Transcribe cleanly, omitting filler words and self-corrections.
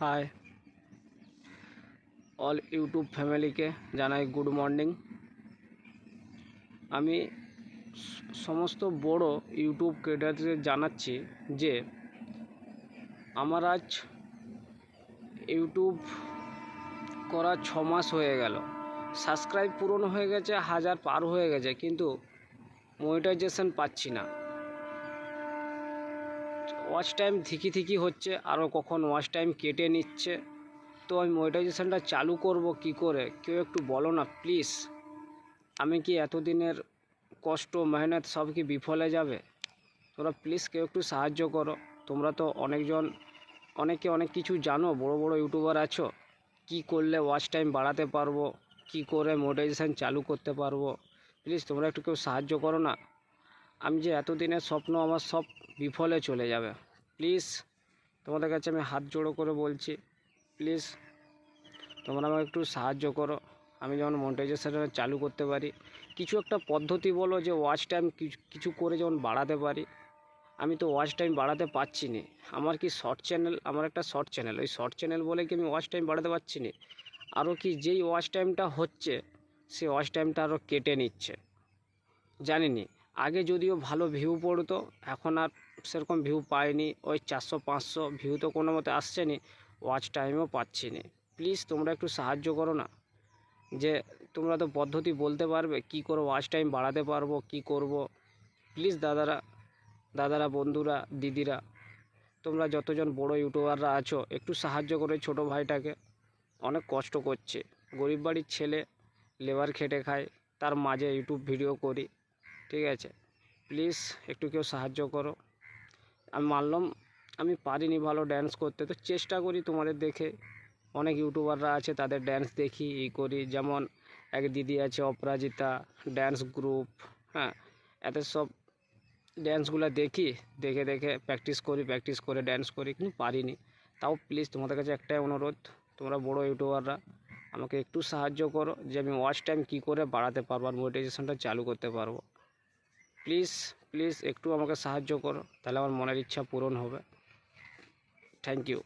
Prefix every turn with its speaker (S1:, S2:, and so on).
S1: High all YouTube ফ্যামিলিকে জানাই good morning. আমি সমস্ত বড় ইউটিউব ক্রিয়েটারদের জানাচ্ছি যে আমার আজ ইউটিউব করা 6 মাস হয়ে গেল। সাবস্ক্রাইব পূরণ হয়ে গেছে, 1000 পার হয়ে গেছে, কিন্তু মনিটাইজেশন পাচ্ছি না। ওয়াচ টাইম থিকি হচ্ছে, আরও কখন ওয়াচ টাইম কেটে নিচ্ছে। তো আমি মনিটাইজেশনটা চালু করব কি করে? কেউ একটু বলো না প্লিজ। আমি কি এতদিনের কষ্ট মেহনত সব কি বিফলে যাবে? তোমরা প্লিজ কেউ একটু সাহায্য করো। তোমরা তো অনেকে অনেক কিছু জানো, বড় বড় ইউটিউবার আছো। কি করলে ওয়াচ টাইম বাড়াতে পারবো, কি করে মনিটাইজেশন চালু করতে পারবো? প্লিজ তোমরা একটু কেউ সাহায্য করো না। আমি যে এতদিনের স্বপ্ন আমার সব বিফলে চলে যাবে। প্লিজ তোমাদের কাছে আমি হাত জোড়ো করে বলছি, প্লিজ তোমরা আমাকে একটু সাহায্য করো। আমি যেমন মনিটাইজেশন চালু করতে পারি, কিছু একটা পদ্ধতি বলো যে ওয়াচ টাইম কিছু করে যেমন বাড়াতে পারি। আমি তো ওয়াচ টাইম বাড়াতে পারছি না। আমার কি শর্ট চ্যানেল, আমার একটা শর্ট চ্যানেল, ওই শর্ট চ্যানেল বলে কি আমি ওয়াচ টাইম বাড়াতে পারছি না? আরও কি যেই ওয়াচ টাইমটা হচ্ছে সেই ওয়াচ টাইমটা আরও কেটে নিচ্ছে। জানিনি, আগে যদিও ভালো ভিউ পড়তো, এখন আর সেরকম ভিউ পাইনি। ওই 400-500 ভিউ তো কোনো মতে আসছে না, ওয়াচ টাইমও পাচ্ছি না। প্লিজ তোমরা একটু সাহায্য করো না। যে তোমরা তো পদ্ধতি বলতে পারবে কি করে ওয়াচ টাইম বাড়াতে পারবো, কি করব? প্লিজ দাদারা বন্ধুরা দিদিরা, তোমরা যতজন বড় ইউটিউবাররা আছো একটু সাহায্য করে। ছোট ভাইটাকে অনেক কষ্ট করছে, গরিব বাড়ির ছেলে, লেবার খেটে খায়, তার মাঝে ইউটিউব ভিডিও করি। ঠিক আছে, প্লিজ একটু কেউ সাহায্য করো। আমি মানলাম আমি পারিনি ভালো ড্যান্স করতে, তো চেষ্টা করি তোমাদের দেখে। অনেক ইউটিউবাররা আছে তাদের ড্যান্স দেখি করি, যেমন এক দিদি আছে অপরাজিতা ড্যান্স গ্রুপ। হ্যাঁ, এদের সব ড্যান্সগুলো দেখে প্র্যাকটিস করে ড্যান্স করি, কিন্তু পারিনি। তাও প্লিজ তোমাদের কাছে একটাই অনুরোধ, তোমরা বড় ইউটিউবাররা আমাকে একটু সাহায্য করো যে আমি ওয়াচ টাইম কী করে বাড়াতে পারবো আর মনিটাইজেশনটা চালু করতে পারবো। প্লিজ একটু আমাকে সাহায্য করো, তাহলে আমার মনের ইচ্ছা পূরণ হবে। Thank you.